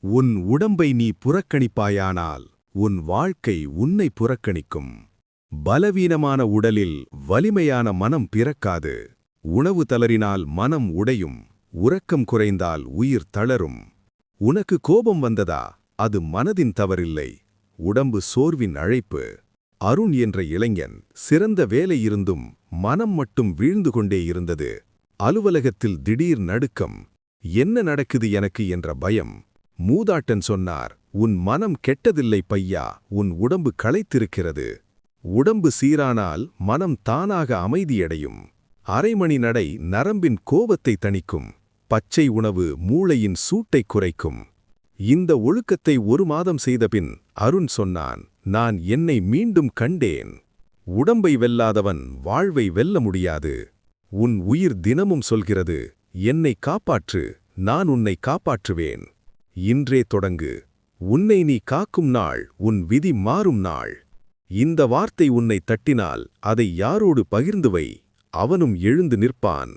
உன் உடம்பை நீ புறக்கணிப்பாயானால் உன் வாழ்க்கை உன்னை புறக்கணிக்கும். பலவீனமான உடலில் வலிமையான மனம் பிறக்காது. உணவு தளறினால் மனம் உடையும். உறக்கம் குறைந்தால் உயிர் தளரும். உனக்கு கோபம் வந்ததா? அது மனதின் தவறில்லை, உடம்பு சோர்வின் அழைப்பு. அருண் என்ற இளைஞன் சிறந்த வேலை இருந்தும் மனம் மட்டும் வீழ்ந்து கொண்டே இருந்தது. அலுவலகத்தில் திடீர் நடுக்கம். என்ன நடக்குது எனக்கு என்ற பயம். மூதாட்டன் சொன்னார், உன் மனம் கெட்டதில்லை பையா, உன் உடம்பு களைத்திருக்கிறது. உடம்பு சீரானால் மனம் தானாக அமைதியடையும். அரைமணி நடை நரம்பின் கோபத்தை தணிக்கும். பச்சை உணவு மூளையின் சூட்டைக் குறைக்கும். இந்த ஒழுக்கத்தை 1 மாதம் செய்தபின் அருண் சொன்னான், நான் என்னை மீண்டும் கண்டேன். உடம்பை வெல்லாதவன் வாழ்வை வெல்ல முடியாது. உன் உயிர் தினமும் சொல்கிறது, என்னை காப்பாற்று, நான் உன்னை காப்பாற்றுவேன். இன்றே தொடங்கு. உன்னை நீ காக்கும் நாள் உன் விதி மாறும் நாள். இந்த வார்த்தை உன்னை தட்டினால் அதை யாரோடு பகிர்ந்து வை, அவனும் எழுந்து நிற்பான்.